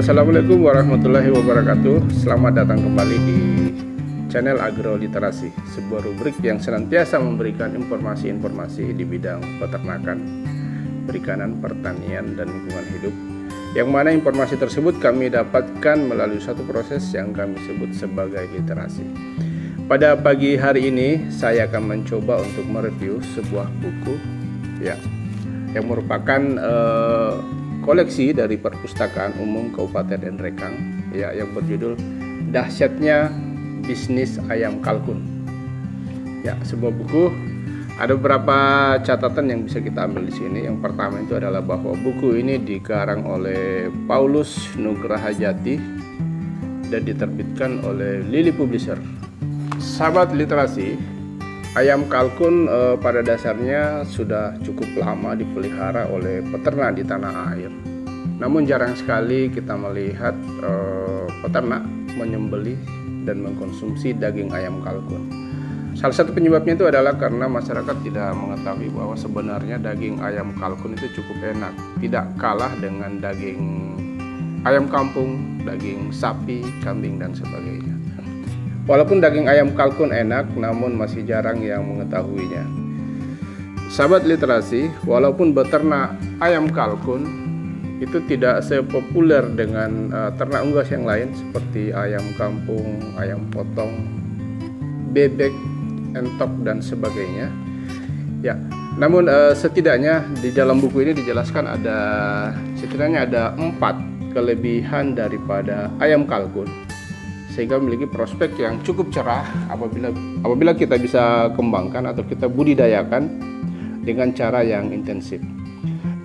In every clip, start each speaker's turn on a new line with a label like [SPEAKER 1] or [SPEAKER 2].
[SPEAKER 1] Assalamualaikum warahmatullahi wabarakatuh. Selamat datang kembali di channel Agroliterasi, sebuah rubrik yang senantiasa memberikan informasi-informasi di bidang peternakan, perikanan, pertanian, dan lingkungan hidup, yang mana informasi tersebut kami dapatkan melalui satu proses yang kami sebut sebagai literasi. Pada pagi hari ini saya akan mencoba untuk mereview sebuah buku yang merupakan koleksi dari Perpustakaan Umum Kabupaten Nrekang yang berjudul Dahsyatnya Bisnis Ayam Kalkun. Sebuah buku, ada beberapa catatan yang bisa kita ambil di sini. Yang pertama itu adalah bahwa buku ini dikarang oleh Paulus Nugraha Jati dan diterbitkan oleh Lili Publisher. Sahabat literasi, ayam kalkun pada dasarnya sudah cukup lama dipelihara oleh peternak di tanah air. Namun jarang sekali kita melihat peternak menyembelih dan mengkonsumsi daging ayam kalkun. Salah satu penyebabnya itu adalah karena masyarakat tidak mengetahui bahwa sebenarnya daging ayam kalkun itu cukup enak, tidak kalah dengan daging ayam kampung, daging sapi, kambing, dan sebagainya. Walaupun daging ayam kalkun enak, namun masih jarang yang mengetahuinya. Sahabat literasi, walaupun beternak ayam kalkun itu tidak sepopuler dengan ternak unggas yang lain seperti ayam kampung, ayam potong, bebek, entok, dan sebagainya. Namun setidaknya di dalam buku ini dijelaskan setidaknya ada 4 kelebihan daripada ayam kalkun, sehingga memiliki prospek yang cukup cerah apabila kita bisa kembangkan atau kita budidayakan dengan cara yang intensif.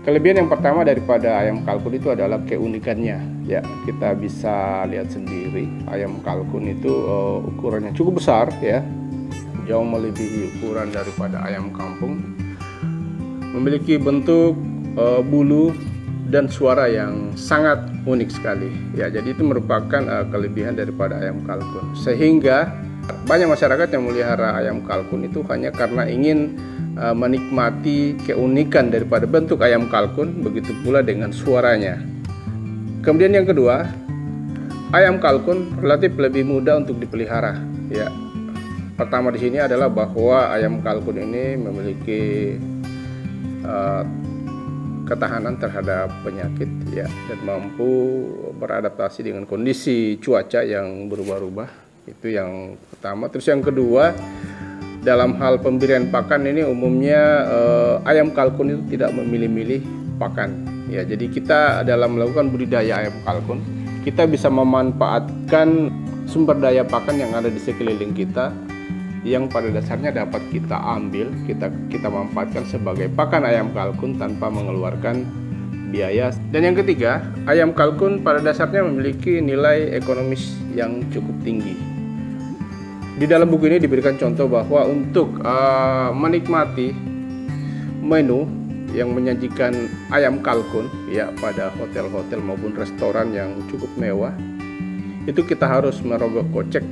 [SPEAKER 1] Kelebihan yang pertama daripada ayam kalkun itu adalah keunikannya. Kita bisa lihat sendiri ayam kalkun itu ukurannya cukup besar, jauh melebihi ukuran daripada ayam kampung. Memiliki bentuk, bulu, dan suara yang sangat unik sekali. Jadi itu merupakan kelebihan daripada ayam kalkun. Sehingga banyak masyarakat yang melihara ayam kalkun itu hanya karena ingin menikmati keunikan daripada bentuk ayam kalkun, begitu pula dengan suaranya. Kemudian yang kedua, ayam kalkun relatif lebih mudah untuk dipelihara. Pertama di sini adalah bahwa ayam kalkun ini memiliki ketahanan terhadap penyakit dan mampu beradaptasi dengan kondisi cuaca yang berubah-ubah. Itu yang pertama. Terus yang kedua, dalam hal pemberian pakan ini umumnya ayam kalkun itu tidak memilih-milih pakan. Jadi kita dalam melakukan budidaya ayam kalkun, kita bisa memanfaatkan sumber daya pakan yang ada di sekeliling kita, yang pada dasarnya dapat kita ambil, kita manfaatkan sebagai pakan ayam kalkun tanpa mengeluarkan biaya. Dan yang ketiga, ayam kalkun pada dasarnya memiliki nilai ekonomis yang cukup tinggi. Di dalam buku ini diberikan contoh bahwa untuk menikmati menu yang menyajikan ayam kalkun pada hotel-hotel maupun restoran yang cukup mewah, itu kita harus merogoh kocek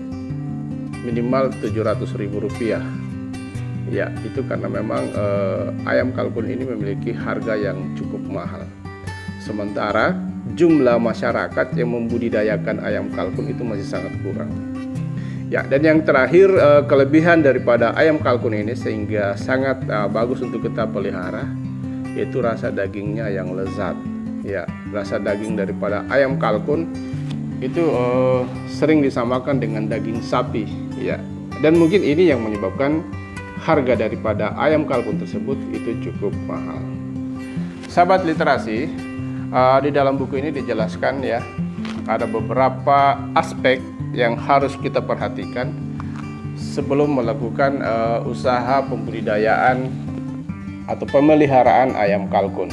[SPEAKER 1] minimal Rp700.000. Itu karena memang ayam kalkun ini memiliki harga yang cukup mahal. Sementara jumlah masyarakat yang membudidayakan ayam kalkun itu masih sangat kurang. Dan yang terakhir, kelebihan daripada ayam kalkun ini sehingga sangat bagus untuk kita pelihara, yaitu rasa dagingnya yang lezat. Rasa daging daripada ayam kalkun itu sering disamakan dengan daging sapi, dan mungkin ini yang menyebabkan harga daripada ayam kalkun tersebut itu cukup mahal. Sahabat literasi, di dalam buku ini dijelaskan ada beberapa aspek yang harus kita perhatikan sebelum melakukan usaha pembudidayaan atau pemeliharaan ayam kalkun.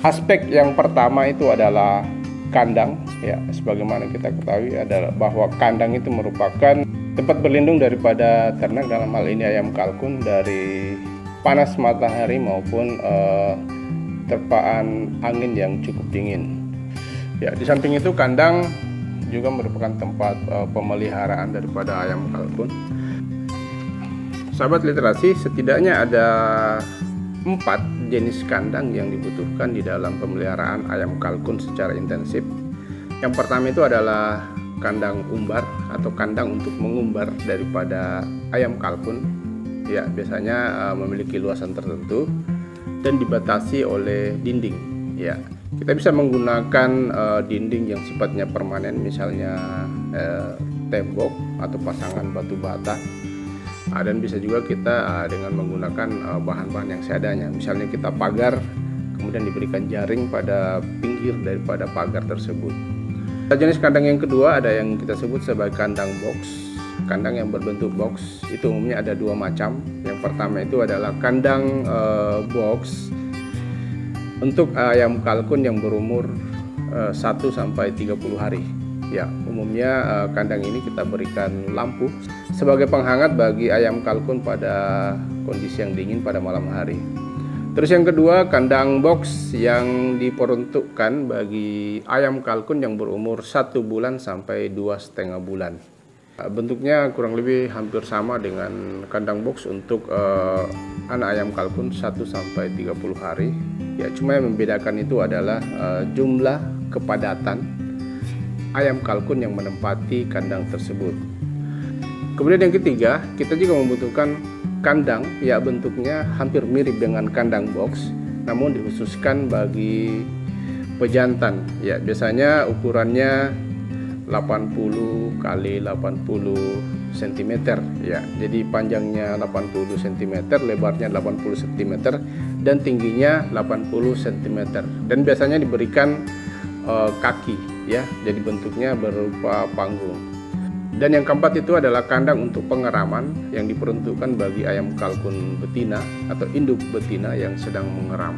[SPEAKER 1] Aspek yang pertama itu adalah kandang. Sebagaimana kita ketahui adalah bahwa kandang itu merupakan tempat berlindung daripada ternak, dalam hal ini ayam kalkun, dari panas matahari maupun terpaan angin yang cukup dingin. Di samping itu, kandang juga merupakan tempat pemeliharaan daripada ayam kalkun. Sahabat literasi, setidaknya ada 4 jenis kandang yang dibutuhkan di dalam pemeliharaan ayam kalkun secara intensif. Yang pertama itu adalah kandang umbar atau kandang untuk mengumbar daripada ayam kalkun. Ya, biasanya memiliki luasan tertentu dan dibatasi oleh dinding. Ya, kita bisa menggunakan dinding yang sifatnya permanen, misalnya tembok atau pasangan batu bata. Dan bisa juga kita dengan menggunakan bahan-bahan yang seadanya. Misalnya kita pagar, kemudian diberikan jaring pada pinggir daripada pagar tersebut. Jenis kandang yang kedua ada yang kita sebut sebagai kandang box. Kandang yang berbentuk box itu umumnya ada dua macam. Yang pertama itu adalah kandang box untuk ayam kalkun yang berumur 1 sampai 30 hari. Ya, umumnya kandang ini kita berikan lampu sebagai penghangat bagi ayam kalkun pada kondisi yang dingin pada malam hari. Terus yang kedua, kandang box yang diperuntukkan bagi ayam kalkun yang berumur 1 bulan sampai 2,5 bulan. Bentuknya kurang lebih hampir sama dengan kandang box untuk anak ayam kalkun 1 sampai 30 hari. Ya, cuma yang membedakan itu adalah jumlah kepadatan ayam kalkun yang menempati kandang tersebut. Kemudian yang ketiga, kita juga membutuhkan kandang ya bentuknya hampir mirip dengan kandang box, namun dikhususkan bagi pejantan. Ya, biasanya ukurannya 80 kali 80 cm ya. Jadi panjangnya 80 cm, lebarnya 80 cm dan tingginya 80 cm. Dan biasanya diberikan kaki ya. Jadi bentuknya berupa panggung. Dan yang keempat itu adalah kandang untuk pengeraman yang diperuntukkan bagi ayam kalkun betina atau induk betina yang sedang mengeram.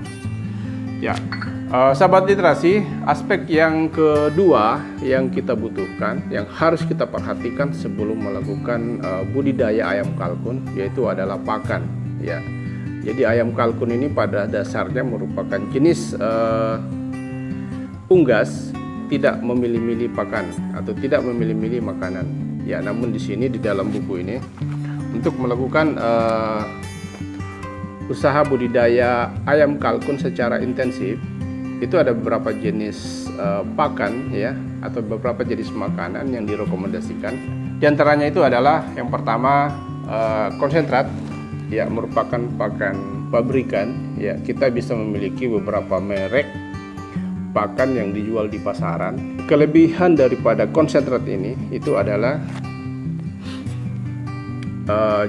[SPEAKER 1] Ya, sahabat literasi, aspek yang kedua yang kita butuhkan, yang harus kita perhatikan sebelum melakukan budidaya ayam kalkun, yaitu adalah pakan. Ya, jadi ayam kalkun ini pada dasarnya merupakan jenis unggas, tidak memilih-milih pakan atau tidak memilih-milih makanan. Ya, namun di sini di dalam buku ini untuk melakukan usaha budidaya ayam kalkun secara intensif itu ada beberapa jenis pakan ya atau beberapa jenis makanan yang direkomendasikan. Di antaranya itu adalah yang pertama konsentrat ya, merupakan pakan pabrikan ya. Kita bisa memiliki beberapa merek pakan yang dijual di pasaran. Kelebihan daripada konsentrat ini itu adalah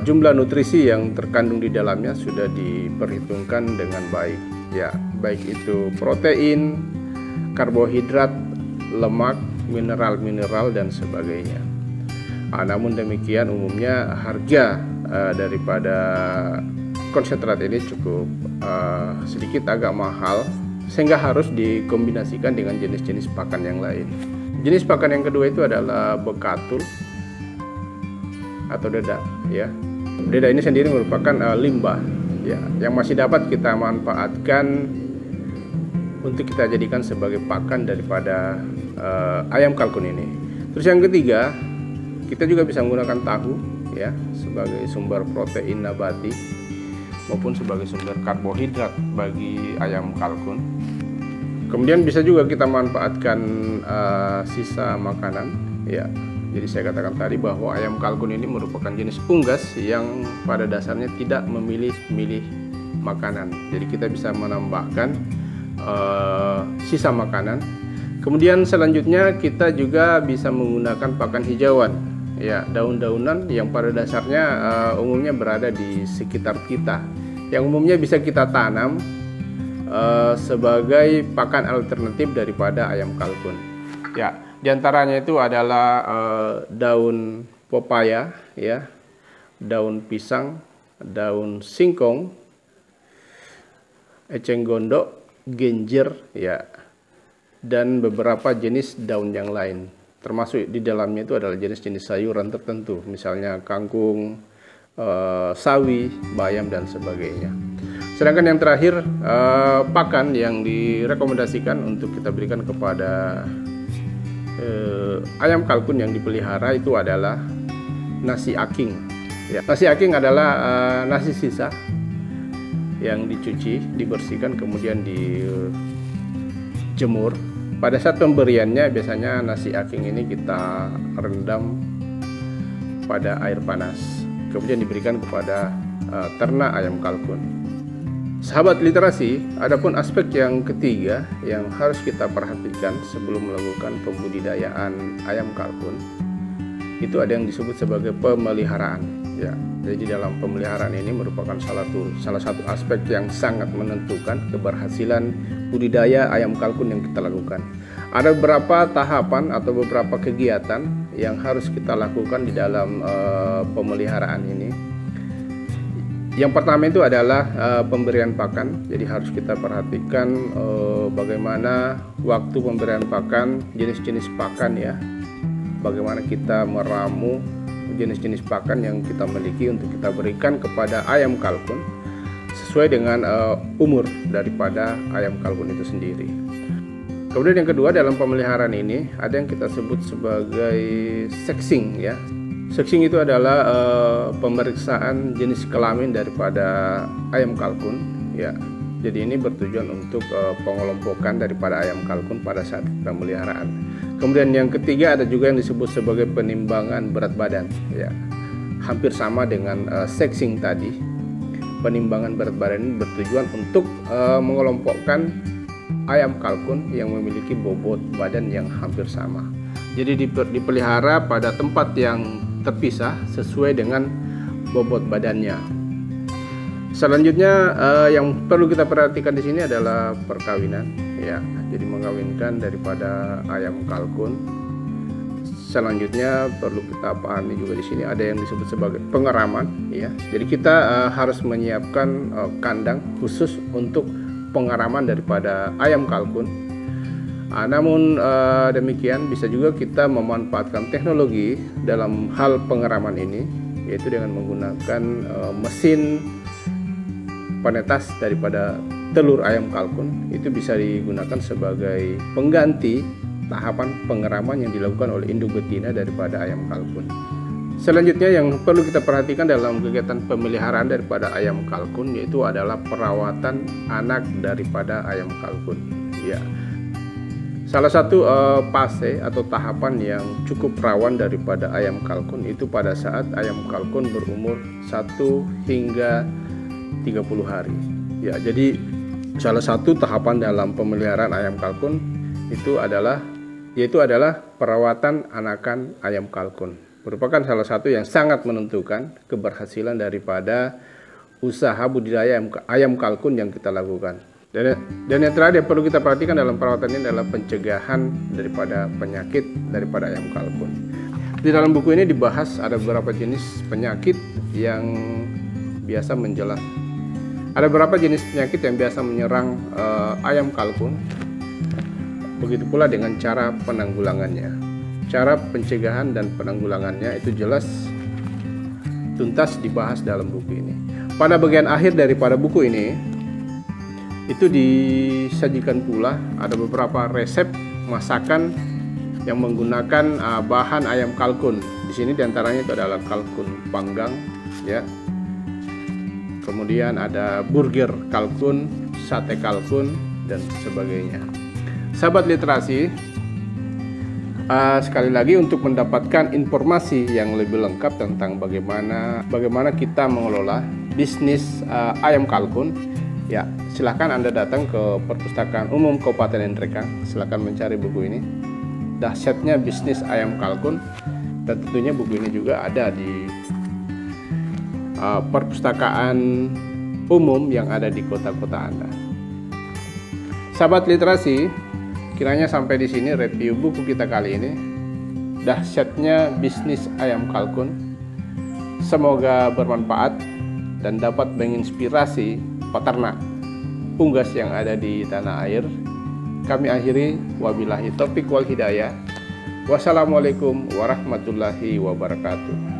[SPEAKER 1] jumlah nutrisi yang terkandung di dalamnya sudah diperhitungkan dengan baik ya, baik itu protein, karbohidrat, lemak, mineral dan sebagainya. Namun demikian umumnya harga daripada konsentrat ini cukup sedikit agak mahal, sehingga harus dikombinasikan dengan jenis-jenis pakan yang lain. Jenis pakan yang kedua itu adalah bekatul atau dedak ya. Dedak ini sendiri merupakan limbah ya, yang masih dapat kita manfaatkan untuk kita jadikan sebagai pakan daripada ayam kalkun ini. Terus yang ketiga, kita juga bisa menggunakan tahu ya sebagai sumber protein nabati maupun sebagai sumber karbohidrat bagi ayam kalkun. Kemudian bisa juga kita manfaatkan sisa makanan ya. Jadi saya katakan tadi bahwa ayam kalkun ini merupakan jenis unggas yang pada dasarnya tidak memilih-milih makanan. Jadi kita bisa menambahkan sisa makanan. Kemudian selanjutnya kita juga bisa menggunakan pakan hijauan ya, daun-daunan yang pada dasarnya umumnya berada di sekitar kita, yang umumnya bisa kita tanam sebagai pakan alternatif daripada ayam kalkun. Ya, diantaranya itu adalah daun pepaya, ya, daun pisang, daun singkong, eceng gondok, genjer, ya, dan beberapa jenis daun yang lain. Termasuk di dalamnya itu adalah jenis-jenis sayuran tertentu, misalnya kangkung, sawi, bayam, dan sebagainya. Sedangkan yang terakhir, pakan yang direkomendasikan untuk kita berikan kepada ayam kalkun yang dipelihara itu adalah nasi aking. Ya, nasi aking adalah nasi sisa yang dicuci, dibersihkan, kemudian dijemur Pada saat pemberiannya biasanya nasi aking ini kita rendam pada air panas, kemudian diberikan kepada ternak ayam kalkun. Sahabat literasi, adapun aspek yang ketiga yang harus kita perhatikan sebelum melakukan pembudidayaan ayam kalkun, itu ada yang disebut sebagai pemeliharaan. Ya, jadi dalam pemeliharaan ini merupakan salah satu aspek yang sangat menentukan keberhasilan budidaya ayam kalkun yang kita lakukan. Ada beberapa tahapan atau beberapa kegiatan yang harus kita lakukan di dalam pemeliharaan ini. Yang pertama itu adalah pemberian pakan. Jadi harus kita perhatikan bagaimana waktu pemberian pakan, jenis-jenis pakan ya. Bagaimana kita meramu jenis-jenis pakan yang kita miliki untuk kita berikan kepada ayam kalkun sesuai dengan umur daripada ayam kalkun itu sendiri. Kemudian yang kedua, dalam pemeliharaan ini ada yang kita sebut sebagai sexing ya. Sexing itu adalah pemeriksaan jenis kelamin daripada ayam kalkun ya. Jadi ini bertujuan untuk pengelompokan daripada ayam kalkun pada saat pemeliharaan. Kemudian yang ketiga ada juga yang disebut sebagai penimbangan berat badan ya. Hampir sama dengan sexing tadi. Penimbangan berat badan ini bertujuan untuk mengelompokkan ayam kalkun yang memiliki bobot badan yang hampir sama. Jadi dipelihara pada tempat yang terpisah sesuai dengan bobot badannya. Selanjutnya yang perlu kita perhatikan di sini adalah perkawinan ya. Jadi mengawinkan daripada ayam kalkun. Selanjutnya perlu kita pahami juga di sini ada yang disebut sebagai pengeraman ya. Jadi kita harus menyiapkan kandang khusus untuk pengeraman daripada ayam kalkun. Namun demikian bisa juga kita memanfaatkan teknologi dalam hal pengeraman ini, yaitu dengan menggunakan mesin penetas daripada telur ayam kalkun. Itu bisa digunakan sebagai pengganti tahapan pengeraman yang dilakukan oleh induk betina daripada ayam kalkun. Selanjutnya yang perlu kita perhatikan dalam kegiatan pemeliharaan daripada ayam kalkun yaitu adalah perawatan anak daripada ayam kalkun. Ya. Salah satu fase atau tahapan yang cukup rawan daripada ayam kalkun itu pada saat ayam kalkun berumur 1 hingga 30 hari. Ya, jadi salah satu tahapan dalam pemeliharaan ayam kalkun yaitu adalah perawatan anakan ayam kalkun. Merupakan salah satu yang sangat menentukan keberhasilan daripada usaha budidaya ayam kalkun yang kita lakukan. Dan yang terakhir yang perlu kita perhatikan dalam perawatan ini adalah pencegahan daripada penyakit daripada ayam kalkun. Di dalam buku ini dibahas ada beberapa jenis penyakit yang biasa menjelat. Ada beberapa jenis penyakit yang biasa menyerang ayam kalkun. Begitu pula dengan cara penanggulangannya. Cara pencegahan dan penanggulangannya itu jelas tuntas dibahas dalam buku ini. Pada bagian akhir daripada buku ini itu disajikan pula ada beberapa resep masakan yang menggunakan bahan ayam kalkun. Di sini diantaranya itu adalah kalkun panggang, ya. Kemudian ada burger kalkun, sate kalkun dan sebagainya. Sahabat literasi, sekali lagi untuk mendapatkan informasi yang lebih lengkap tentang bagaimana kita mengelola bisnis ayam kalkun, ya silahkan Anda datang ke Perpustakaan Umum Kabupaten Nrekang. Silahkan mencari buku ini, Dahsyatnya Bisnis Ayam Kalkun, dan tentunya buku ini juga ada di perpustakaan umum yang ada di kota-kota Anda. Sahabat literasi, kiranya sampai di sini review buku kita kali ini, Dahsyatnya Bisnis Ayam Kalkun. Semoga bermanfaat dan dapat menginspirasi peternak unggas yang ada di tanah air. Kami akhiri, wabillahi taufiq wal hidayah. Wassalamualaikum warahmatullahi wabarakatuh.